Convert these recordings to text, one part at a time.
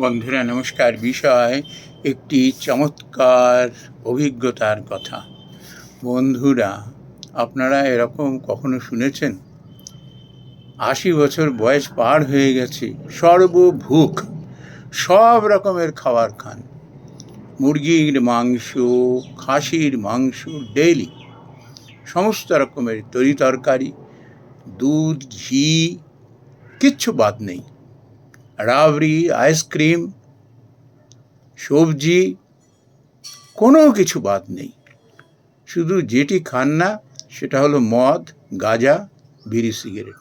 বন্ধুরা নমস্কার। বিষয় একটি চমৎকার অভিজ্ঞতার কথা। বন্ধুরা, আপনারা এরকম কখনো শুনেছেন ৮০ বছর বয়স পার হয়ে গেছে, সর্বভুক, সব রকমের খাবার খান, মুরগির মাংস, খাসির মাংস ডেইলি, সমস্ত রকমের তরি তরকারি, দুধ, ঘি, কিচ্ছু বাদ নেই, রাবড়ি, আইসক্রিম, সবজি, কোনো কিছু বাদ নেই। শুধু যেটি খান না সেটা হলো মদ, গাঁজা, বিড়ি, সিগারেট।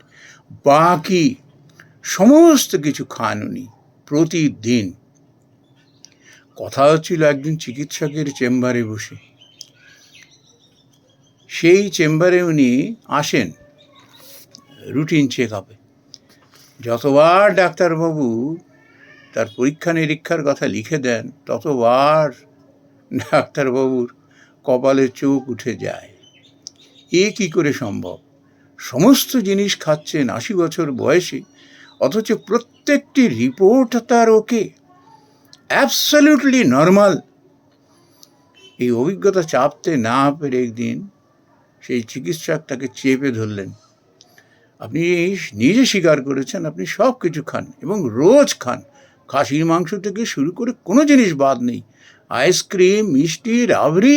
বাকি সমস্ত কিছু খান উনি প্রতিদিন। কথা হচ্ছিল একজন চিকিৎসকের চেম্বারে বসে। সেই চেম্বারে উনি আসেন রুটিন চেক আপে। যতবার ডাক্তারবাবু তার পরীক্ষা নিরীক্ষার কথা লিখে দেন ততবার ডাক্তারবাবুর কপালে চোখ উঠে যায়। এ কি করে সম্ভব? সমস্ত জিনিস খাচ্ছেন ৮০ বছর বয়সে, অথচ প্রত্যেকটি রিপোর্ট তার ওকে, অ্যাবসলিউটলি নর্মাল। এই অভিজ্ঞতা চাপতে না পেরে একদিন সেই চিকিৎসক তাকে চেপে ধরলেন। আপনি নিজে স্বীকার করেছেন আপনি সব কিছু খান এবং রোজ খান, খাসির মাংস থেকে শুরু করে কোনো জিনিস বাদ নেই, আইসক্রিম, মিষ্টি, রাবড়ি।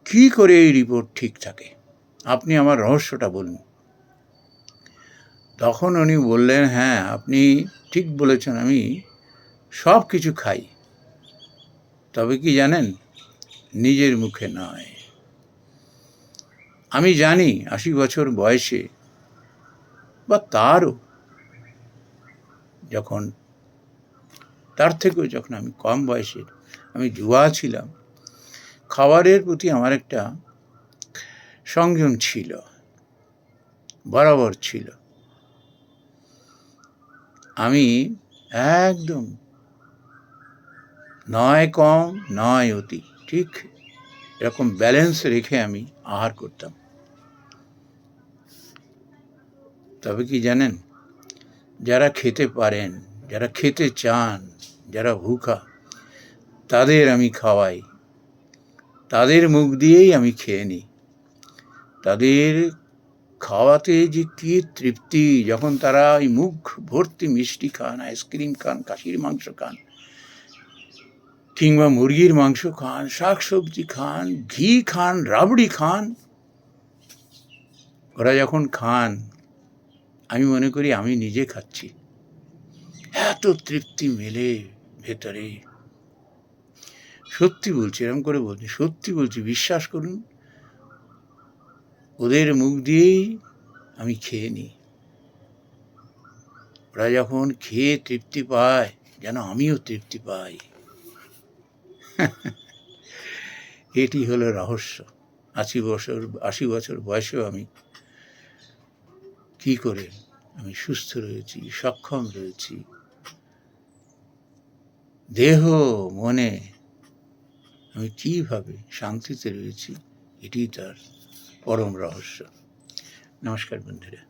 কী করে এই রিপোর্ট ঠিক থাকে? আপনি আমার রহস্যটা বলুন। তখন উনি বললেন, হ্যাঁ আপনি ঠিক বলেছেন, আমি সব কিছু খাই, তবে কি জানেন, নিজের মুখে নয়। আমি জানি ৮০ বছর বয়সে বা তারও যখন, তার থেকেও যখন আমি কম বয়সের, আমি যুবা ছিলাম, খাবারের প্রতি আমার একটা সংযম ছিল, বরাবর ছিল। আমি একদম নয় কম নয় অতি, ঠিক এরকম ব্যালেন্স রেখে আমি আহার করতাম। তবে কি জানেন, যারা খেতে পারেন, যারা খেতে চান, যারা ভুখা, তাদের আমি খাওয়াই, তাদের মুখ দিয়েই আমি খেয়ে নিই। তাদের খাওয়াতে যে কী তৃপ্তি, যখন তারা ওই মুখ ভর্তি মিষ্টি খান, আইসক্রিম খান, খাসির মাংস খান, কিংবা মুরগির মাংস খান, শাক সবজি খান, ঘি খান, রাবড়ি খান, ওরা যখন খান আমি মনে করি আমি নিজে খাচ্ছি। এত তৃপ্তি মেলে ভেতরে। সত্যি বলছি, এরকম করে বলছি, সত্যি বলছি, বিশ্বাস করুন, ওদের মুখ দিয়েই আমি খেয়ে নিই। ওরা যখন খেয়ে তৃপ্তি পায় যেন আমিও তৃপ্তি পাই। এটি হলো রহস্য। ৮০ বছর বয়সেও আমি কি করে আমি সুস্থ রয়েছি, সক্ষম রয়েছি, দেহ মনে আমি কীভাবে শান্তিতে রয়েছি, এটি তার পরম রহস্য। নমস্কার বন্ধুরা।